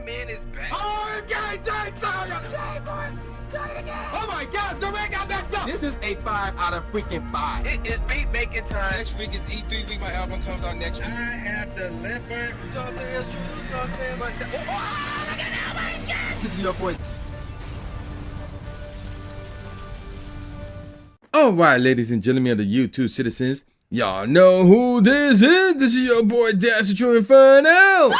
man is back. Oh, okay, oh my gosh, the ring got messed up. This is a 5 out of freaking 5. It is beat making time. Next week is E3 week. My album comes out next week. I have the Lebron. This is your boy. Alright, ladies and gentlemen of the YouTube citizens, y'all know who this is. This is your boy Dash the True Inferno.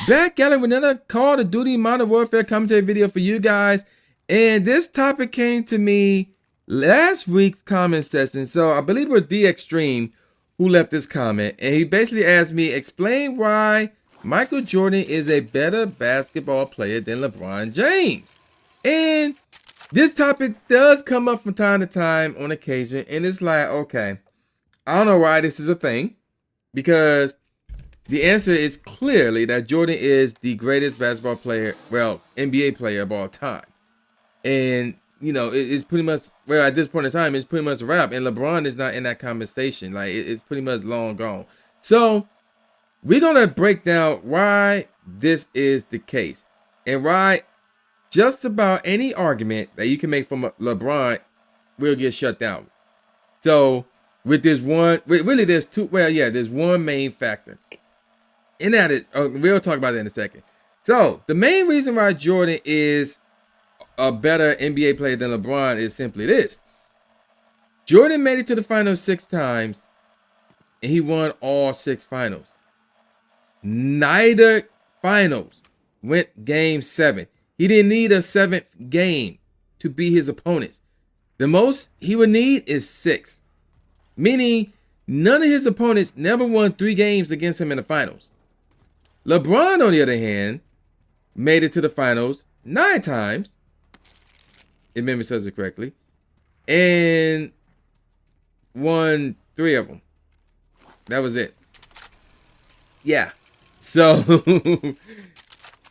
Back at it with another Call of Duty Modern Warfare commentary video for you guys. And this topic came to me last week's comment session. So I believe it was The Extreme who left this comment. And he basically asked me, explain why Michael Jordan is a better basketball player than LeBron James. And this topic does come up from time to time on occasion. And it's like, okay, I don't know why this is a thing. Because the answer is clearly that Jordan is the greatest basketball player, well, NBA player of all time. And, you know, it's pretty much, well, at this point in time, it's pretty much a wrap. And LeBron is not in that conversation. Like, it's pretty much long gone. So, we're going to break down why this is the case. And why just about any argument that you can make from LeBron will get shut down. So, with this one, really there's two, well, yeah, there's one main factor. And that is, we'll talk about that in a second. So, the main reason why Jordan is a better NBA player than LeBron is simply this. Jordan made it to the finals 6 times, and he won all 6 finals. Neither finals went game 7. He didn't need a 7th game to beat his opponents. The most he would need is 6. Meaning, none of his opponents never won 3 games against him in the finals. LeBron, on the other hand, made it to the finals 9 times, if memory serves it correctly, and won 3 of them. That was it. Yeah. So,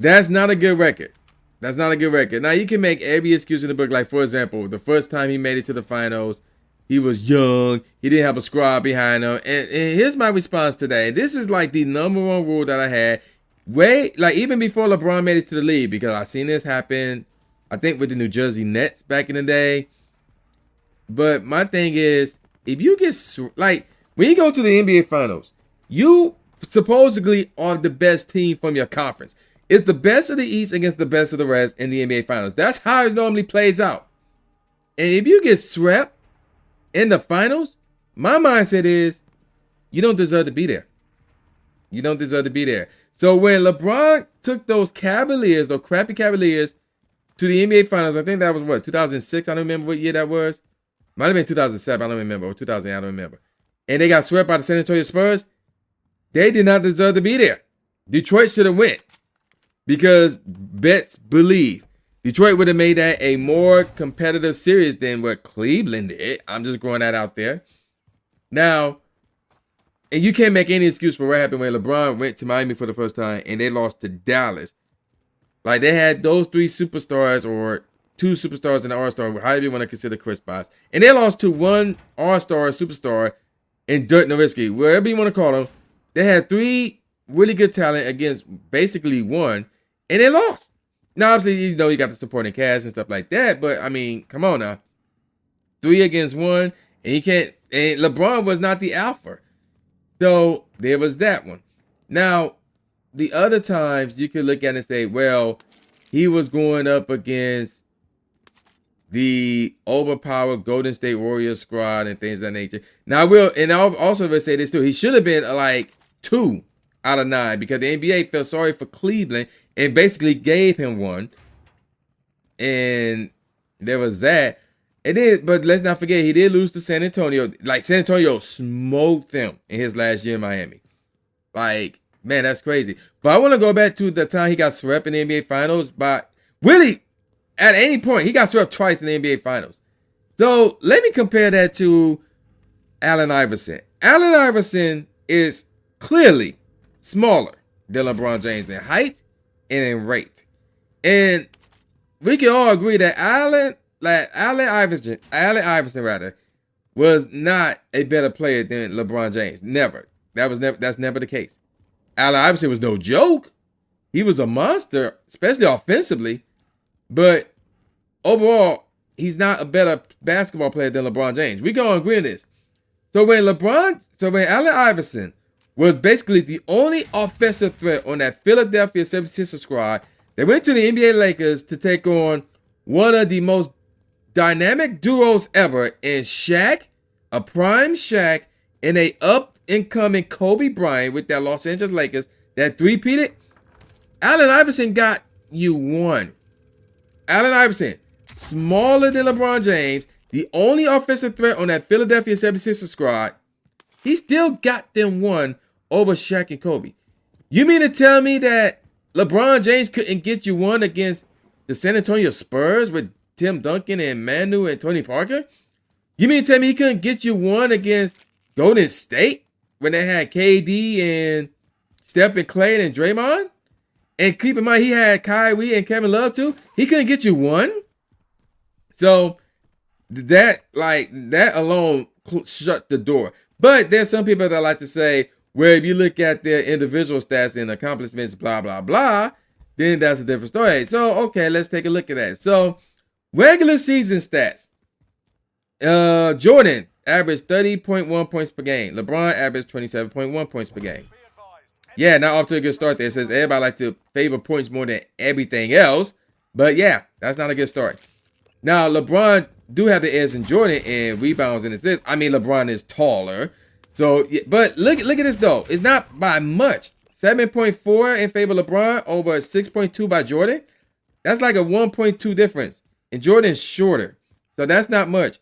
that's not a good record. That's not a good record. Now, you can make every excuse in the book. Like, for example, the first time he made it to the finals, he was young. He didn't have a squad behind him. And here's my response to that. This is like the number one rule that I had. Like even before LeBron made it to the league, because I've seen this happen, I think with the New Jersey Nets back in the day. But my thing is, if you get, like, when you go to the NBA Finals, you supposedly are the best team from your conference. It's the best of the East against the best of the rest in the NBA Finals. That's how it normally plays out. And if you get swept in the finals, my mindset is you don't deserve to be there. You don't deserve to be there. So when LeBron took those Cavaliers, those crappy Cavaliers, to the NBA Finals, I think that was what, 2006? I don't remember what year that was. Might have been 2007. I don't remember. Or 2008. I don't remember. And they got swept by the San Antonio Spurs. They did not deserve to be there. Detroit should have went. Because bets believe. Detroit would have made that a more competitive series than what Cleveland did. I'm just throwing that out there. Now, and you can't make any excuse for what happened when LeBron went to Miami for the first time and they lost to Dallas. Like, they had those 3 superstars or 2 superstars in the All-Star, however you want to consider Chris Bosh. And they lost to 1 All-Star superstar in Dirk Nowitzki, wherever you want to call him. They had 3 really good talent against basically 1, and they lost. Now, obviously, you know, you got the supporting cast and stuff like that, but, I mean, come on now. 3 against 1, and you can't, and LeBron was not the alpha. So, there was that one. Now, the other times you could look at it and say, well, he was going up against the overpowered Golden State Warriors squad and things of that nature. Now, I'll also say this too. He should have been like 2 out of 9 because the NBA felt sorry for Cleveland and basically gave him 1. And there was that. And then, but let's not forget, he did lose to San Antonio. Like, San Antonio smoked them in his last year in Miami. Like, man, that's crazy. But I want to go back to the time he got swept in the NBA Finals. But really, at any point, he got swept twice in the NBA Finals. So let me compare that to Allen Iverson. Allen Iverson is clearly smaller than LeBron James in height and in rate. And we can all agree that Allen Iverson was not a better player than LeBron James. Never. That's never the case. Allen Iverson was no joke. he was a monster, especially offensively. But overall, he's not a better basketball player than LeBron James. We gonna agree on this. So when Allen Iverson was basically the only offensive threat on that Philadelphia 76ers squad, they went to the NBA Lakers to take on one of the most dynamic duos ever in Shaq, a prime Shaq, and a up-and-coming Kobe Bryant with that Los Angeles Lakers that three-peated. Allen Iverson got you one. Allen Iverson, smaller than LeBron James, the only offensive threat on that Philadelphia 76ers squad, he still got them one over Shaq and Kobe. You mean to tell me that LeBron James couldn't get you one against the San Antonio Spurs with Tim Duncan and Manu and Tony Parker? You mean to tell me he couldn't get you one against Golden State when they had KD and Steph and Clay and Draymond? And keep in mind, he had Kyrie and Kevin Love too. He couldn't get you one. So that alone shut the door. But there's some people that like to say, well, if you look at their individual stats and accomplishments, blah, blah, blah, then that's a different story. So, okay, let's take a look at that. So, regular season stats. Jordan averaged 30.1 points per game. LeBron averaged 27.1 points per game. Yeah, not off to a good start there. It says everybody like to favor points more than everything else. But yeah, that's not a good start. Now, LeBron do have the edge in Jordan in rebounds and assists. I mean, LeBron is taller. So, but look at this though. It's not by much. 7.4 in favor of LeBron over 6.2 by Jordan. That's like a 1.2 difference. And Jordan's shorter. So that's not much.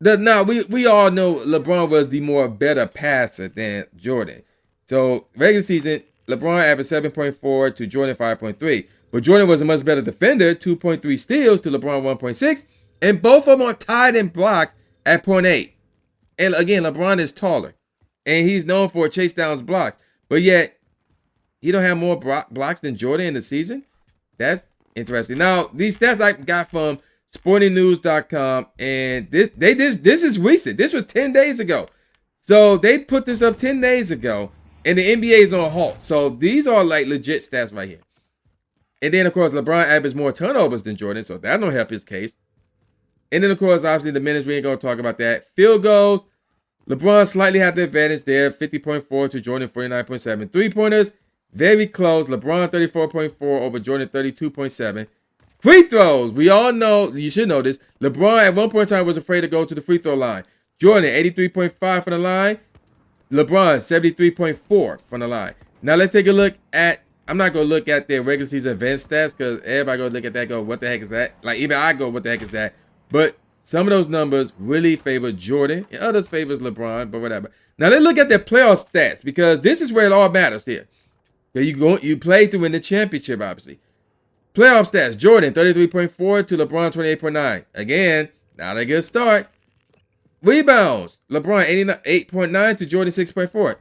Now, we all know LeBron was the more better passer than Jordan. So, regular season, LeBron averaged 7.4 to Jordan 5.3. But Jordan was a much better defender, 2.3 steals to LeBron 1.6. And both of them are tied in blocks at 0.8. And again, LeBron is taller. And he's known for chase downs blocks. But yet, he don't have more blocks than Jordan in the season. That's interesting. Now, these stats I got from sportingnews.com. And this is recent. This was 10 days ago. So, they put this up 10 days ago. And the NBA is on halt. So these are like legit stats right here. And then, of course, LeBron averaged more turnovers than Jordan. So that don't help his case. And then, of course, obviously the minutes, we ain't going to talk about that. Field goals, LeBron slightly had the advantage there. 50.4 to Jordan 49.7. Three-pointers, very close. LeBron 34.4 over Jordan 32.7. Free throws, we all know, you should know this. LeBron at one point in time was afraid to go to the free throw line. Jordan 83.5 from the line. LeBron, 73.4 from the line. Now, let's take a look at, I'm not going to look at their regular season advanced stats because everybody going to look at that go, what the heck is that? Like, even I go, what the heck is that? But some of those numbers really favor Jordan and others favors LeBron, but whatever. Now, let's look at their playoff stats because this is where it all matters here. You play to win the championship, obviously. Playoff stats, Jordan, 33.4 to LeBron, 28.9. Again, not a good start. Rebounds, LeBron 88.9 to Jordan 6.4.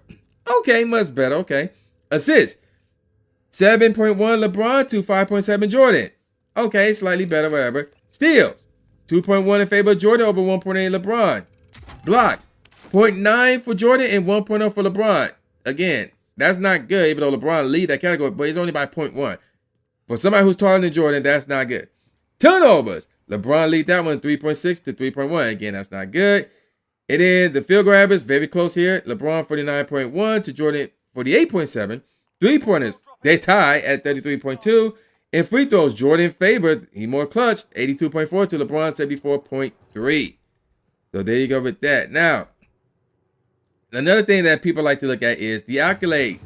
Okay, much better. Okay. Assists, 7.1 LeBron to 5.7 Jordan. Okay, slightly better, whatever. Steals, 2.1 in favor of Jordan over 1.8 LeBron. Blocks, 0.9 for Jordan and 1.0 for LeBron. Again, that's not good, even though LeBron lead that category, but he's only by 0.1. For somebody who's taller than Jordan, that's not good. Turnovers, LeBron lead that one 3.6 to 3.1. Again, that's not good. And then the field goal average, very close here. LeBron 49.1 to Jordan 48.7. Three-pointers, they tie at 33.2. And free throws, Jordan favored. He more clutch, 82.4 to LeBron 74.3. So there you go with that. Now, another thing that people like to look at is the accolades.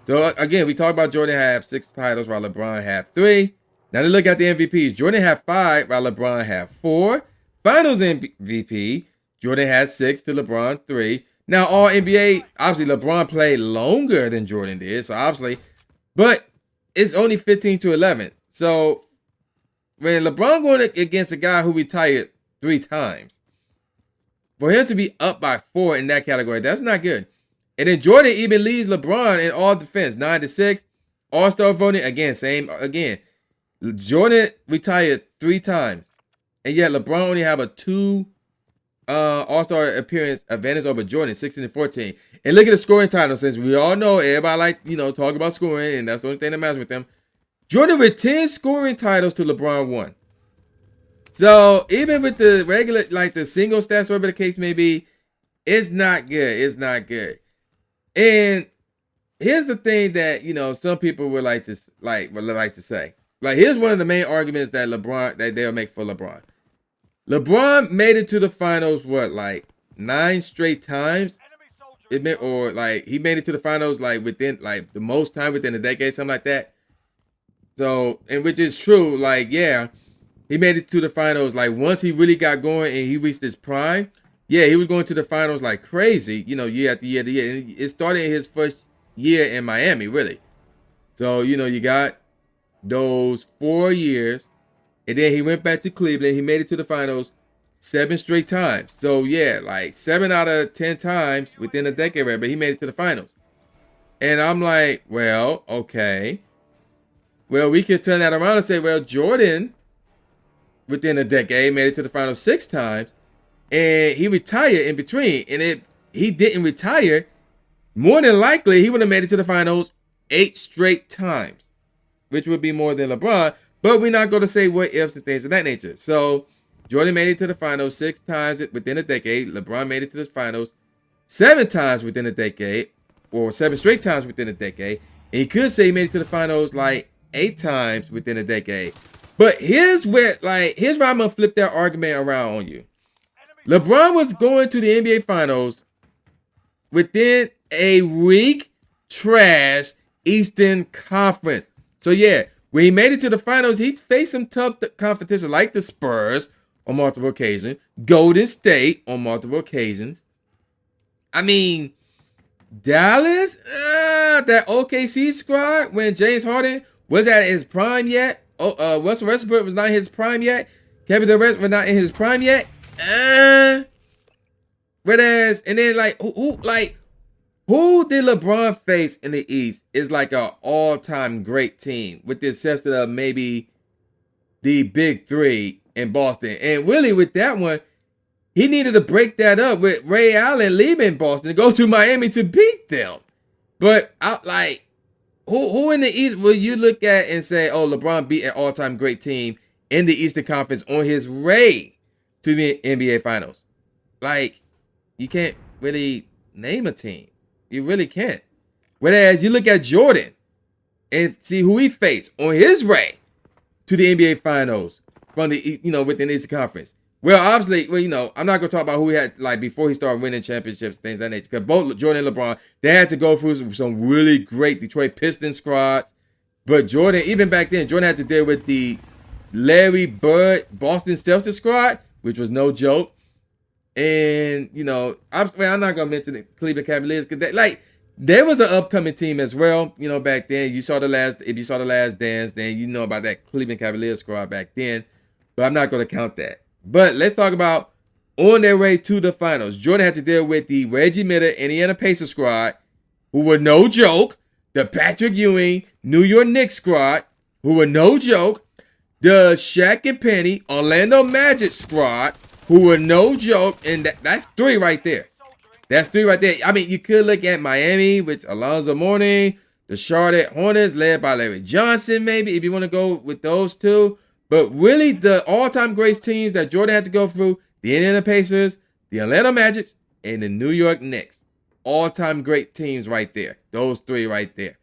So again, we talked about Jordan have 6 titles while LeBron have 3. Now let's look at the MVPs. Jordan had 5 while LeBron had 4. Finals MVP, Jordan had 6 to LeBron 3. Now all NBA, obviously LeBron played longer than Jordan did, so obviously, but it's only 15 to 11. So when LeBron going against a guy who retired 3 times, for him to be up by 4 in that category, that's not good. And then Jordan even leads LeBron in all defense, 9 to 6. All-star voting, again, same again. Jordan retired 3 times, and yet LeBron only have a 2 All-Star appearance advantage over Jordan, 16 and 14. And look at the scoring title. Since we all know everybody like, talk about scoring, and that's the only thing that matters with them. Jordan with 10 scoring titles to LeBron 1. So even with the regular, like the single stats, whatever the case may be, it's not good. It's not good. And here's the thing that some people would like to say. Like, here's one of the main arguments that they'll make for LeBron. LeBron made it to the finals, 9 straight times? He made it to the finals within the most time within a decade, something like that. So, and which is true, he made it to the finals once he really got going and he reached his prime. Yeah, he was going to the finals like crazy, year after year after year. And it started in his first year in Miami, really. So, you got those 4 years. And then he went back to Cleveland. He made it to the finals 7 straight times. So, yeah, 7 out of 10 times within a decade, right? But he made it to the finals. And I'm like, well, okay. Well, we could turn that around and say, well, Jordan, within a decade, made it to the finals 6 times. And he retired in between. And if he didn't retire, more than likely, he would have made it to the finals 8 straight times, which would be more than LeBron. But we're not going to say what ifs and things of that nature. So Jordan made it to the finals 6 times within a decade. LeBron made it to the finals 7 times within a decade, or 7 straight times within a decade. And you could say he made it to the finals 8 times within a decade. But here's where I'm going to flip that argument around on you. LeBron was going to the NBA finals within a weak trash Eastern Conference. So yeah, when he made it to the finals, he faced some tough competition like the Spurs on multiple occasions, Golden State on multiple occasions. I mean, Dallas, that OKC squad when James Harden was at his prime yet. Russell Westbrook was not in his prime yet. Kevin Durant was not in his prime yet. Whereas, and then who did LeBron face in the East is an all-time great team, with the exception of maybe the Big Three in Boston. And really, with that one, he needed to break that up with Ray Allen leaving Boston to go to Miami to beat them. But who in the East will you look at and say, oh, LeBron beat an all-time great team in the Eastern Conference on his way to the NBA Finals? You can't really name a team. You really can't. Whereas you look at Jordan and see who he faced on his way to the NBA Finals from the, within the Eastern Conference. Well, obviously, I'm not going to talk about who he had, before he started winning championships, things of that nature. Because both Jordan and LeBron, they had to go through some really great Detroit Pistons squads. But Jordan, even back then, Jordan had to deal with the Larry Bird Boston Celtics squad, which was no joke. And, I'm not going to mention the Cleveland Cavaliers because there was an upcoming team as well, back then. If you saw the Last Dance, then you know about that Cleveland Cavaliers squad back then. But I'm not going to count that. But let's talk about on their way to the finals. Jordan had to deal with the Reggie Miller Indiana Pacers squad, who were no joke. The Patrick Ewing New York Knicks squad, who were no joke. The Shaq and Penny Orlando Magic squad, who were no joke. And that's 3 right there. That's 3 right there. I mean, you could look at Miami with Alonzo Mourning, the Charlotte Hornets led by Larry Johnson, maybe, if you want to go with those 2. But really, the all-time great teams that Jordan had to go through, the Indiana Pacers, the Orlando Magic, and the New York Knicks. All-time great teams right there. Those 3 right there.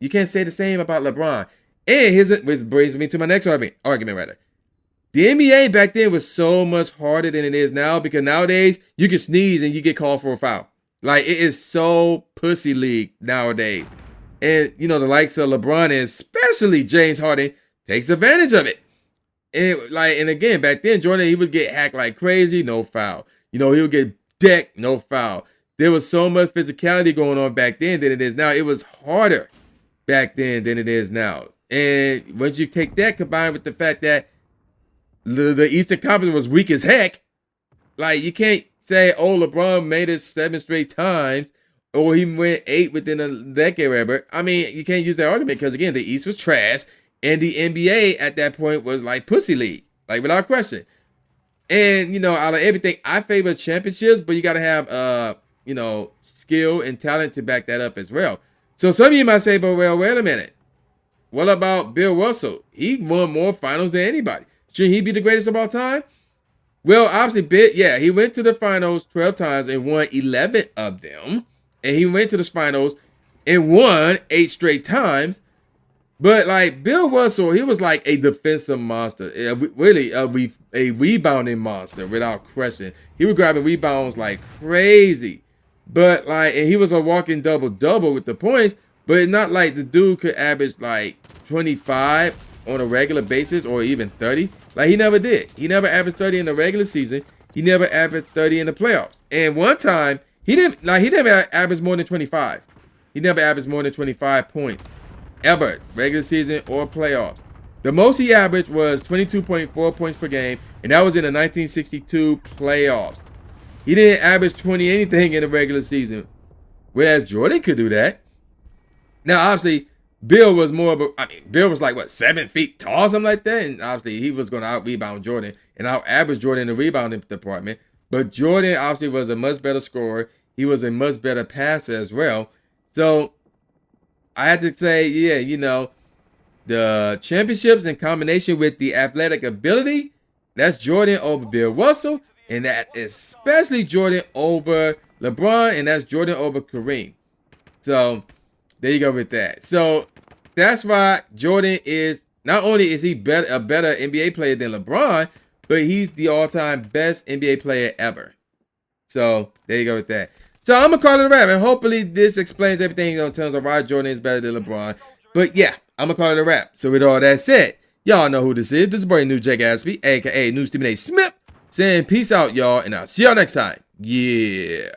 You can't say the same about LeBron. And which brings me to my next argument. The NBA back then was so much harder than it is now, because nowadays, you can sneeze and you get called for a foul. It is so pussy league nowadays. And, the likes of LeBron and especially James Harden takes advantage of it. And again, back then, Jordan, he would get hacked like crazy, no foul. He would get decked, no foul. There was so much physicality going on back then than it is now. It was harder back then than it is now. And once you take that combined with the fact that the Eastern Conference was weak as heck, you can't say, oh, LeBron made it 7 straight times, or he went 8 within a decade, whatever. I mean, you can't use that argument because, again, the East was trash. And the NBA at that point was pussy league, without question. And, out of everything, I favor championships, but you got to have skill and talent to back that up as well. So some of you might say, but well, wait a minute. What about Bill Russell? He won more finals than anybody. Should he be the greatest of all time? Well, obviously, he went to the finals 12 times and won 11 of them. And he went to the finals and won 8 straight times. But like Bill Russell, he was like a defensive monster, really a rebounding monster without question. He was grabbing rebounds like crazy. But like, and he was a walking double-double with the points, but it's not like the dude could average like 25 on a regular basis or even 30. Like he never did. He never averaged 30 in the regular season. He never averaged 30 in the playoffs. And one time, he never averaged more than 25. He never averaged more than 25 points ever, regular season or playoffs. The most he averaged was 22.4 points per game, and that was in the 1962 playoffs. He didn't average 20 anything in the regular season, whereas Jordan could do that. Now, obviously, Bill was Bill was like, 7 feet tall, something like that, and obviously he was going to out-rebound Jordan and out-average Jordan in the rebounding department. But Jordan obviously was a much better scorer. He was a much better passer as well. So I had to say, the championships in combination with the athletic ability, that's Jordan over Bill Russell, and that especially Jordan over LeBron, and that's Jordan over Kareem. So there you go with that. So that's why Jordan is, not only is he a better NBA player than LeBron, but he's the all-time best NBA player ever. So there you go with that. So I'm going to call it a wrap, and hopefully this explains everything in terms of why Jordan is better than LeBron. But yeah, I'm going to call it a wrap. So with all that said, y'all know who this is. This is boy New Jay Gatsby, a.k.a. New Stephen A. Smith, saying peace out, y'all, and I'll see y'all next time. Yeah.